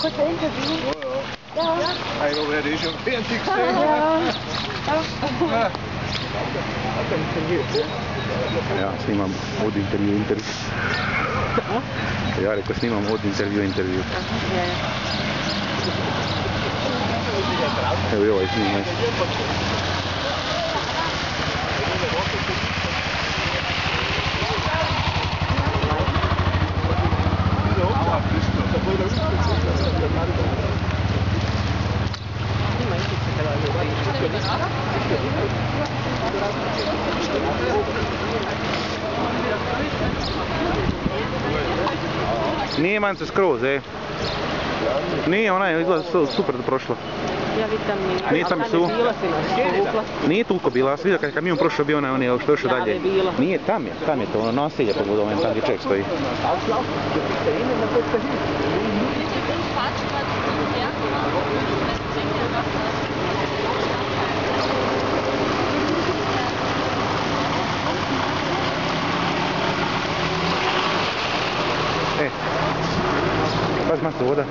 kurze Interview? Ja. Einer werde ich schon fertig gesehen. Ja, snimam od intervju. Ja rekao snimam od intervju. Evo i ovaj snimaj. Nije Manca skroz, Nije, ona je izgleda super da prošla. Ja vidim nije tam su. Nije toliko bila, ja sam vidio kad je kamion prošao bio onaj što još dalje. Nije, tam je to, ono naselje pod ovim, tam gdje čovjek stoji. Pazi masa voda.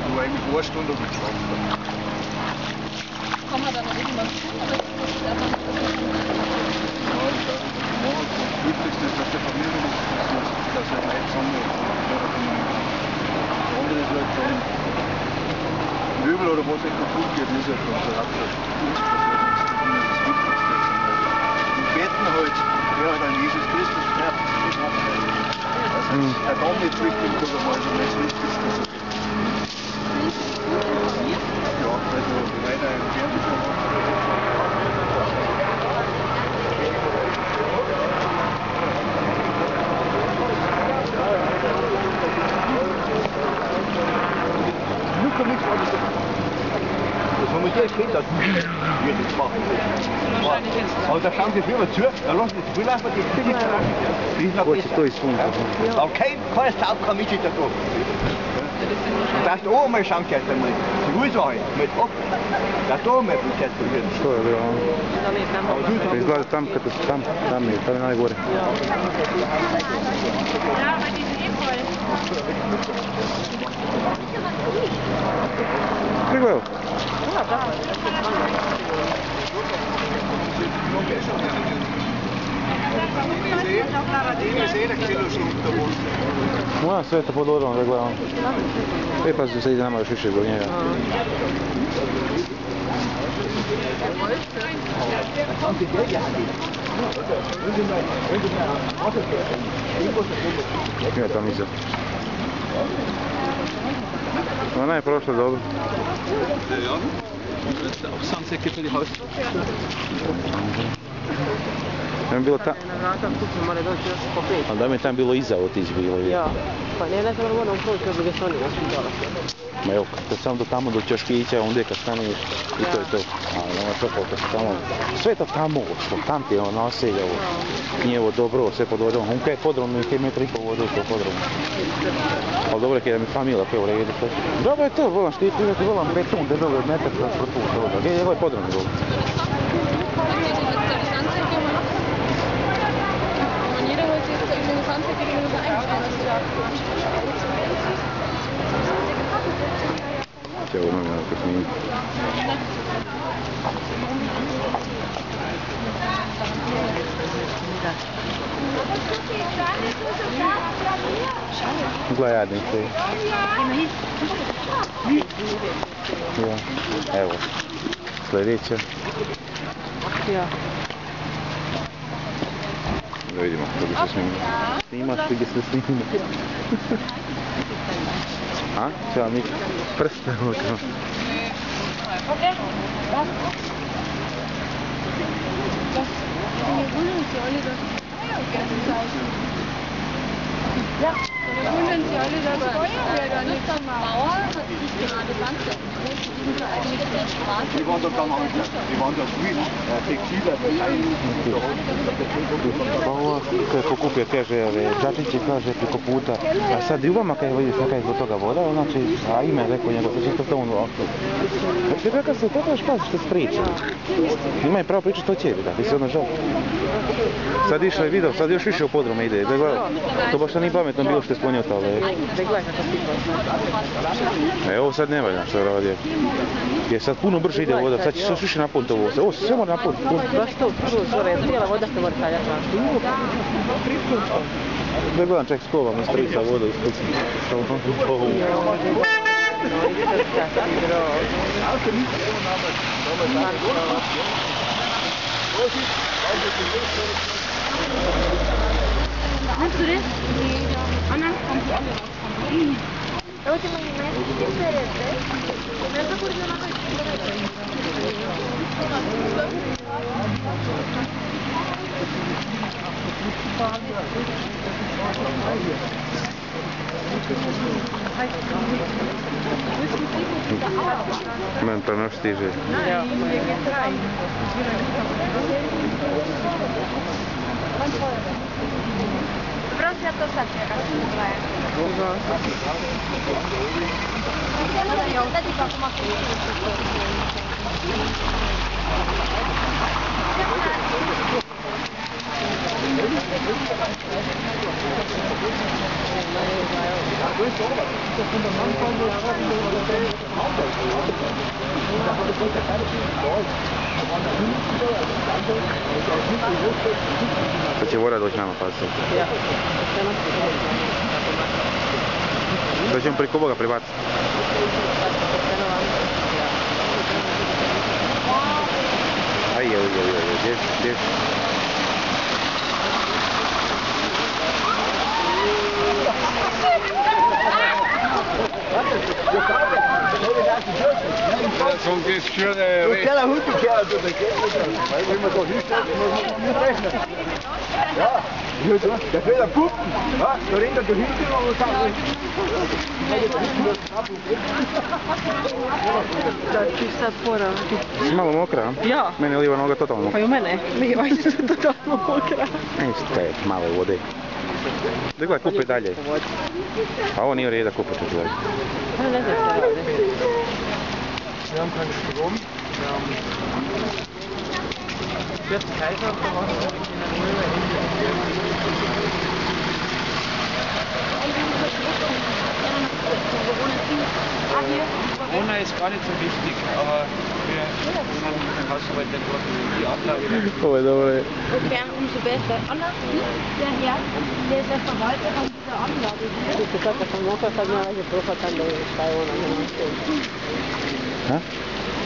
Du eigentlich Urstunde geschlafen. Kann man da noch irgendwas tun oder ist das einfach Das Wichtigste ist, dass die Familie ist, dass er Leute zusammen andere Situationen. Möbel oder was nicht kaputt geht, ist ja schon so absolut das Wichtigste. Die Betten halt, wer halt an Jesus Christus sterbt, der Dom nicht zurückkommt, aber mal so das Wichtigste. Ja, also weiter im Fernsehen. Nu kom ik van de dus we moeten eerst weten dat we dit machen. Aber da schauen Sie früher zu, da lassen Sie früher einfach die Finger aber kein Staub kann mit da drauf. Das da oben mal schauen jetzt einmal. Die Ursache mit ab. Das da oben mit jetzt probieren. Što je bilo? Izgleda tam kad tam je, tam je najgore. Prego evo. Moja sve to pod vodom da gledam. Pa se ide nama još više do njega. Ima tam iza. Ona je prošla dobro. Tam je bilo tam... Ali da mi je tam bilo iza otići bilo. Ja, pa ne da sam moram proći kad bi ga stani naspitala. Ma evo, kad sam do tamo do Čoškića, onda kad staneš i to je to. Ali nema što kad tamo... Sve to tamo, tam ti je ono naselje, Knjevo, Dobro, sve pod vodom. Hunka je podromno i 5 metra i po vodu je to podromno. Ali dobro je kada mi familija pe u redu. Dobro je to, volam štiti, volam beton, debelo od metar za protu. Evo je podromno dobro. Ćao, ono je ako snimim. Glajadnik je. Ja, evo. Sljedeća. Ja. Da vidimo kako se snima. Snimaš li se snima? A? Ćao mi prste ovako. Ja, wundern Sie alle, dass Feuerwehr nicht am Bauer hat sich gerade Land die sind eigentlich in der Straße. Die waren doch dann auch, die waren doch früh, textiler, Bauer koji je pokupio, kaže, džačići, kaže, preko puta. A sad i u vama, kaj vidi, sad kaj je zbog toga voda, znači, a ime je rekao njegov, znači, to on ovako. Znači, rekao se, to trebaš paziti što se priča. Ima je pravo pričati što će, da, ti se ono žali. Sad išao je video, sad još više u podrume ide. To baš nije pametno bilo što je sklonio to, ali... Evo sad ne valja što je radio. Jer sad puno brže ide voda, sad će se još više napuniti ovo. Ovo se sve mora napuniti. Baš tu, gore, cijela voda se mora stavljati. Da gledam čak skova mi strica voda ispod ovu. Meinst du das? Anna, kommt die alle raus. La última imagen es diferente. Me está ocurriendo una Men to ne stiže. Vreau să ia tot așa, ca să nu la aia. Eu am dat de acum cu Sad će voda doći nama pasati. Da ćemo preko ovoga pribaciti. Aj, gdje? Zo'n keer schudden. Ik ken een goed bekend. Maar ik moet toch niet rechnen. Ja, goed hoor. Dat wil je poep. Ja, doorheen dat doorheen kunnen we gaan. Ti sad fora. Si malo mokra? Ja. Mene je liva noga totalno mokra. Pa i u mene. Mi je isto totalno mokra. Isto je malo vode. Da gledaj, kupi dalje. A ovo nije rijeda kupiti dalje. Pa ne znam šta rade. Wir haben keinen Strom. Wir haben jetzt Kaiser Corona ist gar nicht so wichtig, aber wir sind Hausarbeit die Ablage. Ovo je dobro. Das wäre umso besser. Anna, der Herr, der ist der Verwalter von dieser Anlage hier. Ti sad kad sam mokra, sad ne rađe prohvatam da šta je ona. Ha?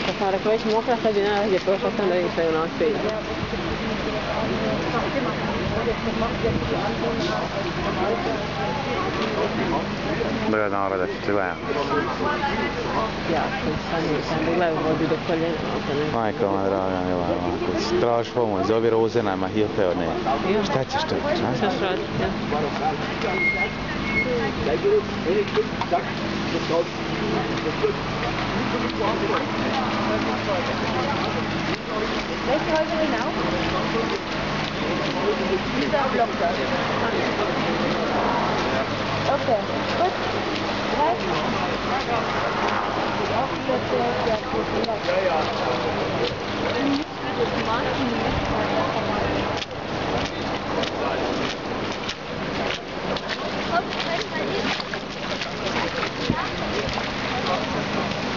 Kad sam rekao već mokra, sad bi najrađe prohvatam da vidim šta je ona sviđa. Dobra narada, ti gledam. Ja sam da gledam vodu do koljena. Majko moja draga, mila, ovako, straš pomoć, za ovi roze nama hilte od ne. Šta ćeš to? Šta ćeš raditi? Welche Häuser genau? Dieser Block da. Okay, gut. 3.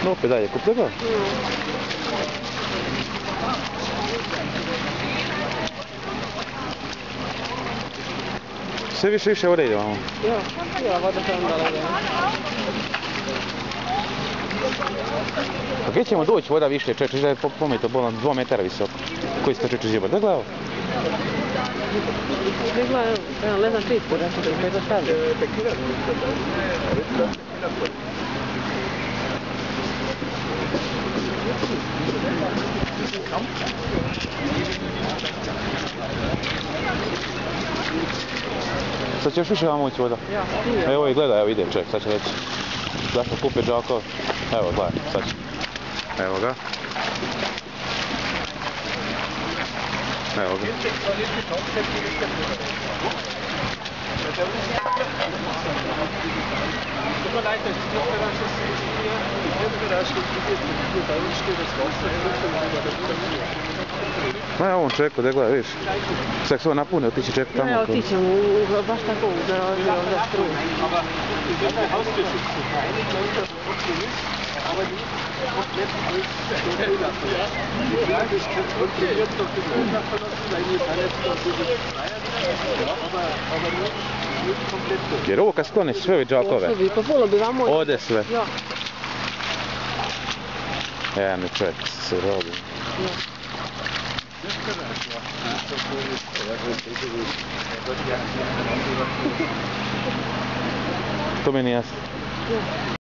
No opet dalje, kup toga? Sve više vode ide vamo. Ja, voda se onda lede. Pa gdje ćemo doći voda više čeče, da je pomito bolan 2 metara visoko. Koji ste čeče zjeba? Da gledao? Ne znam čitku, da se to stavlja. Sad će još više vam ući voda. Ja, stiže. Evo i gledaj, evo ide čovjek, sad će reći. Zašto kupi džakove? Evo gledaj, sad će. Evo ga. Evo ga. Ma ja ovom čeku, da gledaj, vidiš. Sad se ovo napune, otići čeku tamo. Ja, otićem baš tako u onda struju. Jer ovo kad skloniš sve ove džakove, Pa puno bi vam ode sve. Ja. Jedan je čovjek se robi. To mi nije jasno.